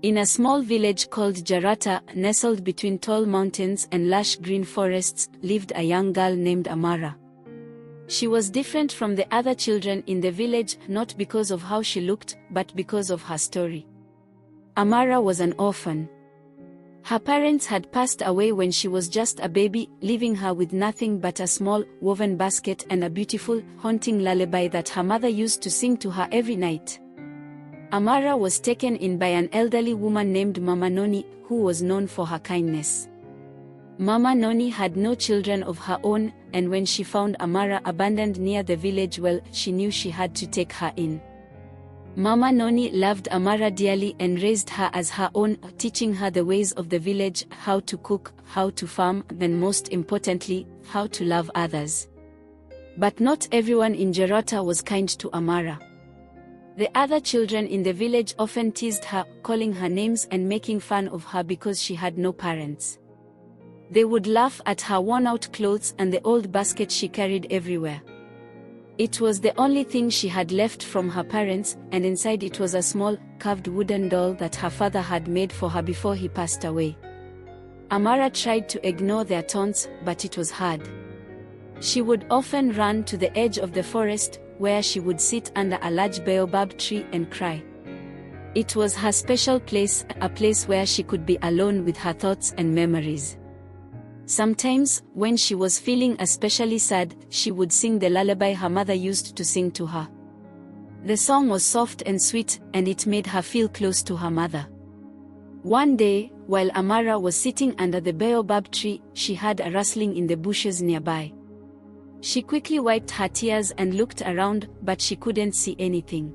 In a small village called Jarata, nestled between tall mountains and lush green forests, lived a young girl named Amara. She was different from the other children in the village, not because of how she looked, but because of her story. Amara was an orphan. Her parents had passed away when she was just a baby, leaving her with nothing but a small, woven basket and a beautiful, haunting lullaby that her mother used to sing to her every night. Amara was taken in by an elderly woman named Mama Noni, who was known for her kindness. Mama Noni had no children of her own, and when she found Amara abandoned near the village well, she knew she had to take her in. Mama Noni loved Amara dearly and raised her as her own, teaching her the ways of the village, how to cook, how to farm, and most importantly, how to love others. But not everyone in Jarata was kind to Amara. The other children in the village often teased her, calling her names and making fun of her because she had no parents. They would laugh at her worn-out clothes and the old basket she carried everywhere. It was the only thing she had left from her parents, and inside it was a small, carved wooden doll that her father had made for her before he passed away. Amara tried to ignore their taunts, but it was hard. She would often run to the edge of the forest, where she would sit under a large baobab tree and cry. It was her special place, a place where she could be alone with her thoughts and memories. Sometimes, when she was feeling especially sad, she would sing the lullaby her mother used to sing to her. The song was soft and sweet, and it made her feel close to her mother. One day, while Amara was sitting under the baobab tree, she heard a rustling in the bushes nearby. She quickly wiped her tears and looked around, but she couldn't see anything.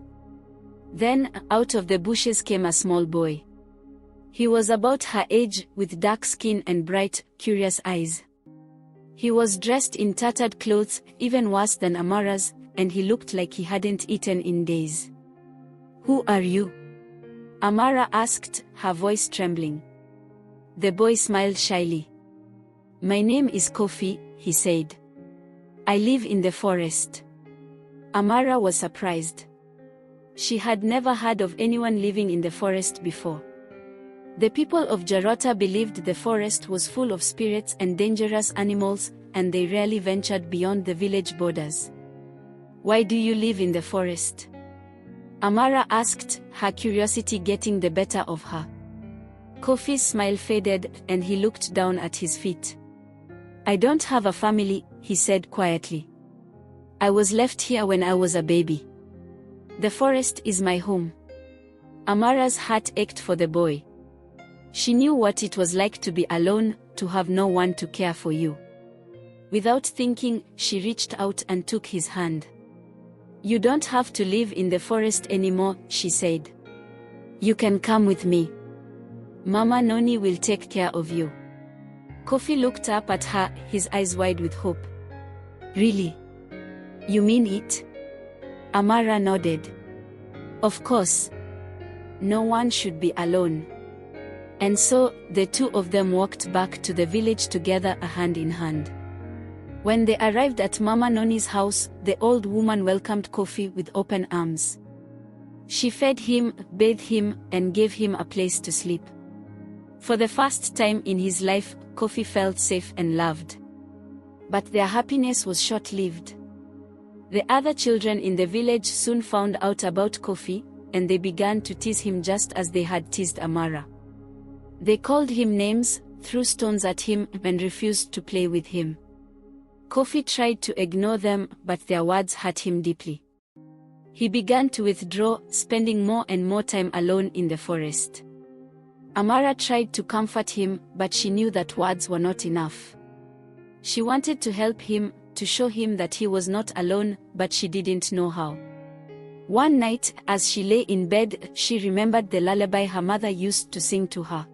Then, out of the bushes came a small boy. He was about her age, with dark skin and bright, curious eyes. He was dressed in tattered clothes, even worse than Amara's, and he looked like he hadn't eaten in days. "Who are you?" Amara asked, her voice trembling. The boy smiled shyly. "My name is Kofi," he said. "I live in the forest." Amara was surprised. She had never heard of anyone living in the forest before. The people of Jarata believed the forest was full of spirits and dangerous animals, and they rarely ventured beyond the village borders. "Why do you live in the forest?" Amara asked, her curiosity getting the better of her. Kofi's smile faded, and he looked down at his feet. "I don't have a family," he said quietly. "I was left here when I was a baby. The forest is my home." Amara's heart ached for the boy. She knew what it was like to be alone, to have no one to care for you. Without thinking, she reached out and took his hand. "You don't have to live in the forest anymore," she said. "You can come with me. Mama Noni will take care of you." Kofi looked up at her, his eyes wide with hope. "Really? You mean it?" Amara nodded. "Of course. No one should be alone." And so, the two of them walked back to the village together, hand in hand. When they arrived at Mama Noni's house, the old woman welcomed Kofi with open arms. She fed him, bathed him, and gave him a place to sleep. For the first time in his life, Kofi felt safe and loved. But their happiness was short-lived. The other children in the village soon found out about Kofi, and they began to tease him just as they had teased Amara. They called him names, threw stones at him, and refused to play with him. Kofi tried to ignore them, but their words hurt him deeply. He began to withdraw, spending more and more time alone in the forest. Amara tried to comfort him, but she knew that words were not enough. She wanted to help him, to show him that he was not alone, but she didn't know how. One night, as she lay in bed, she remembered the lullaby her mother used to sing to her.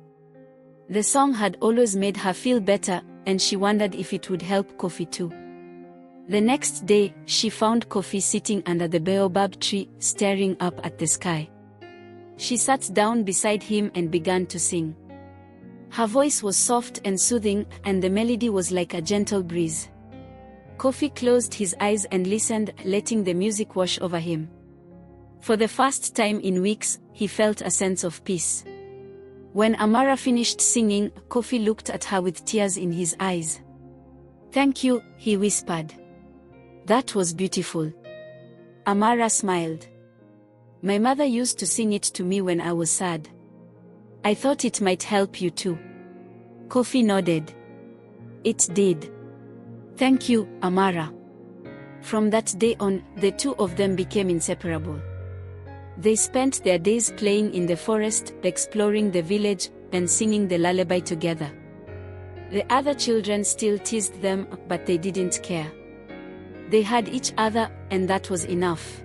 The song had always made her feel better, and she wondered if it would help Kofi too. The next day, she found Kofi sitting under the baobab tree, staring up at the sky. She sat down beside him and began to sing. Her voice was soft and soothing, and the melody was like a gentle breeze. Kofi closed his eyes and listened, letting the music wash over him. For the first time in weeks, he felt a sense of peace. When Amara finished singing, Kofi looked at her with tears in his eyes. "Thank you," he whispered. "That was beautiful." Amara smiled. "My mother used to sing it to me when I was sad. I thought it might help you too." Kofi nodded. "It did. Thank you, Amara." From that day on, the two of them became inseparable. They spent their days playing in the forest, exploring the village, and singing the lullaby together. The other children still teased them, but they didn't care. They had each other, and that was enough.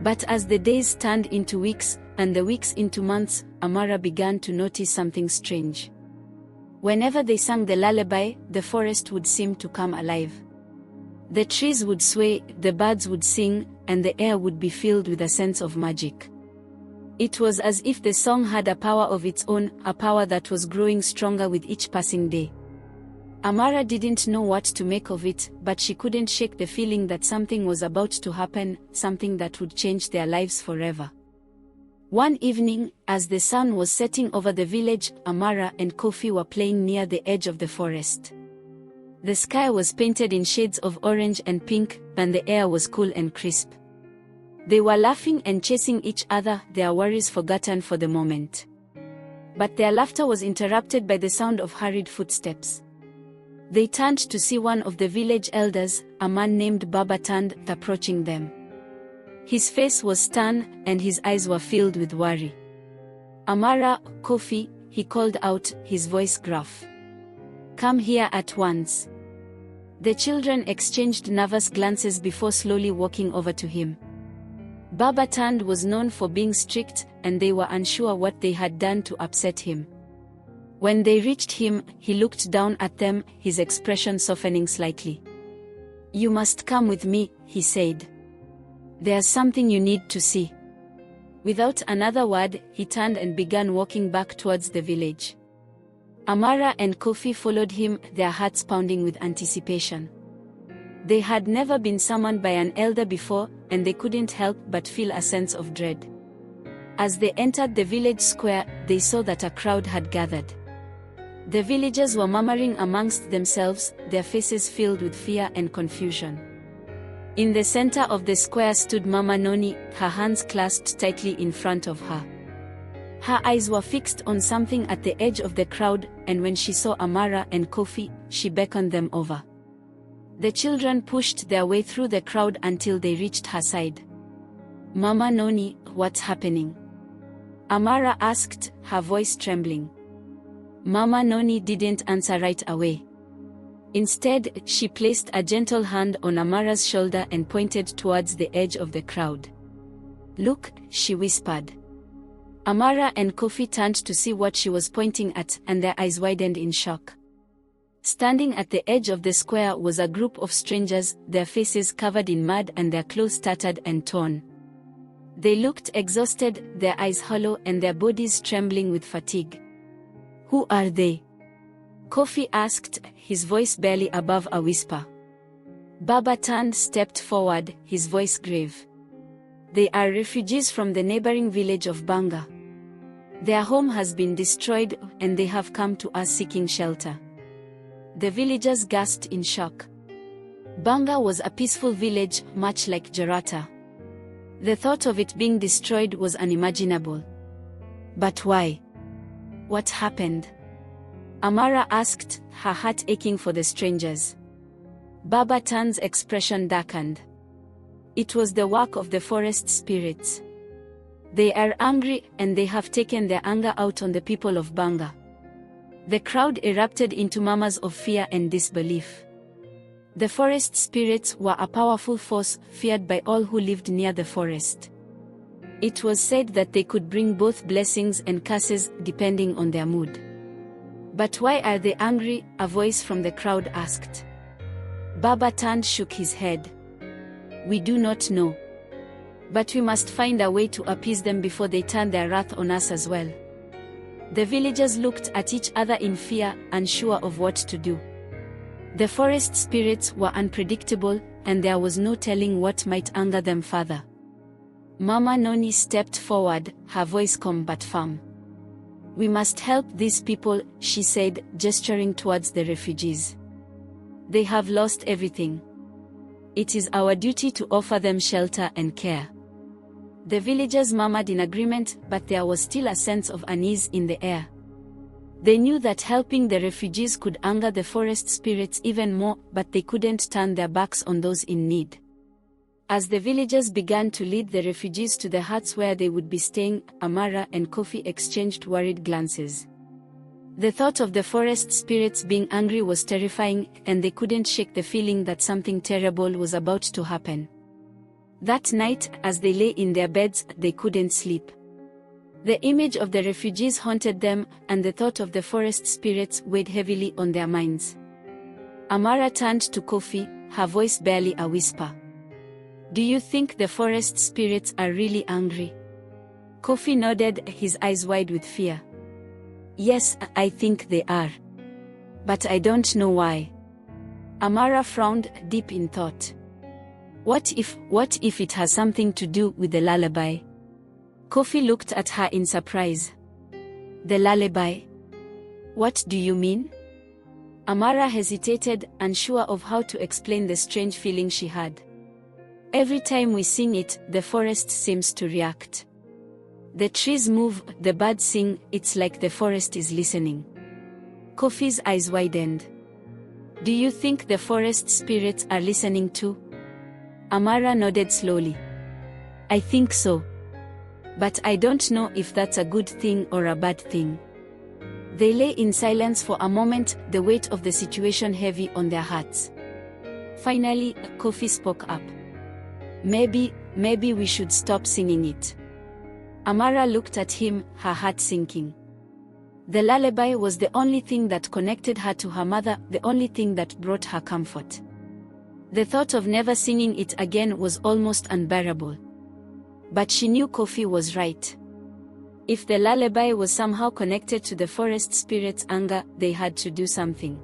But as the days turned into weeks, and the weeks into months, Amara began to notice something strange. Whenever they sang the lullaby, the forest would seem to come alive. The trees would sway, the birds would sing, and the air would be filled with a sense of magic. It was as if the song had a power of its own, a power that was growing stronger with each passing day. Amara didn't know what to make of it, but she couldn't shake the feeling that something was about to happen, something that would change their lives forever. One evening, as the sun was setting over the village, Amara and Kofi were playing near the edge of the forest. The sky was painted in shades of orange and pink, and the air was cool and crisp. They were laughing and chasing each other, their worries forgotten for the moment. But their laughter was interrupted by the sound of hurried footsteps. They turned to see one of the village elders, a man named Babatand, approaching them. His face was stern, and his eyes were filled with worry. "Amara, Kofi," he called out, his voice gruff. "Come here at once." The children exchanged nervous glances before slowly walking over to him. Babatand was known for being strict, and they were unsure what they had done to upset him. When they reached him, he looked down at them, his expression softening slightly. "You must come with me," he said. "There's something you need to see." Without another word, he turned and began walking back towards the village. Amara and Kofi followed him, their hearts pounding with anticipation. They had never been summoned by an elder before, and they couldn't help but feel a sense of dread. As they entered the village square, they saw that a crowd had gathered. The villagers were murmuring amongst themselves, their faces filled with fear and confusion. In the center of the square stood Mama Noni, her hands clasped tightly in front of her. Her eyes were fixed on something at the edge of the crowd, and when she saw Amara and Kofi, she beckoned them over. The children pushed their way through the crowd until they reached her side. "Mama Noni, what's happening?" Amara asked, her voice trembling. Mama Noni didn't answer right away. Instead, she placed a gentle hand on Amara's shoulder and pointed towards the edge of the crowd. "Look," she whispered. Amara and Kofi turned to see what she was pointing at, and their eyes widened in shock. Standing at the edge of the square was a group of strangers, their faces covered in mud and their clothes tattered and torn. They looked exhausted, their eyes hollow and their bodies trembling with fatigue. "Who are they?" Kofi asked, his voice barely above a whisper. Babatand stepped forward, his voice grave. "They are refugees from the neighboring village of Banga. Their home has been destroyed, and they have come to us seeking shelter." The villagers gasped in shock. Banga was a peaceful village, much like Jarata. The thought of it being destroyed was unimaginable. But why? What happened? Amara asked, her heart aching for the strangers. Babatand's expression darkened. It was the work of the forest spirits. They are angry, and they have taken their anger out on the people of Banga. The crowd erupted into murmurs of fear and disbelief. The forest spirits were a powerful force, feared by all who lived near the forest. It was said that they could bring both blessings and curses, depending on their mood. "But why are they angry?" a voice from the crowd asked. Babatand shook his head. "We do not know. But we must find a way to appease them before they turn their wrath on us as well." The villagers looked at each other in fear, unsure of what to do. The forest spirits were unpredictable, and there was no telling what might anger them further. Mama Noni stepped forward, her voice calm but firm. "We must help these people," she said, gesturing towards the refugees. "They have lost everything. It is our duty to offer them shelter and care." The villagers murmured in agreement, but there was still a sense of unease in the air. They knew that helping the refugees could anger the forest spirits even more, but they couldn't turn their backs on those in need. As the villagers began to lead the refugees to the huts where they would be staying, Amara and Kofi exchanged worried glances. The thought of the forest spirits being angry was terrifying, and they couldn't shake the feeling that something terrible was about to happen. That night, as they lay in their beds, they couldn't sleep. The image of the refugees haunted them, and the thought of the forest spirits weighed heavily on their minds. Amara turned to Kofi, her voice barely a whisper. "Do you think the forest spirits are really angry?" Kofi nodded, his eyes wide with fear. "Yes, I think they are. But I don't know why." Amara frowned, deep in thought. What if it has something to do with the lullaby?" Kofi looked at her in surprise. "The lullaby? What do you mean?" Amara hesitated, unsure of how to explain the strange feeling she had. "Every time we sing it, the forest seems to react. The trees move, the birds sing, it's like the forest is listening." Kofi's eyes widened. "Do you think the forest spirits are listening too?" Amara nodded slowly. "I think so. But I don't know if that's a good thing or a bad thing." They lay in silence for a moment, the weight of the situation heavy on their hearts. Finally, Kofi spoke up. Maybe we should stop singing it." Amara looked at him, her heart sinking. The lullaby was the only thing that connected her to her mother, the only thing that brought her comfort. The thought of never singing it again was almost unbearable. But she knew Kofi was right. If the lullaby was somehow connected to the forest spirit's anger, they had to do something.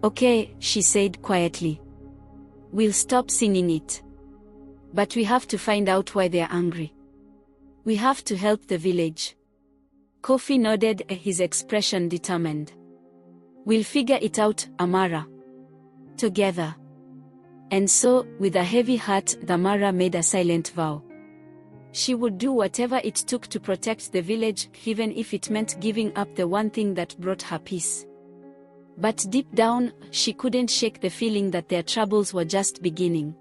"Okay," she said quietly. "We'll stop singing it. But we have to find out why they're angry. We have to help the village." Kofi nodded, his expression determined. "We'll figure it out, Amara. Together." And so, with a heavy heart, Amara made a silent vow. She would do whatever it took to protect the village, even if it meant giving up the one thing that brought her peace. But deep down, she couldn't shake the feeling that their troubles were just beginning.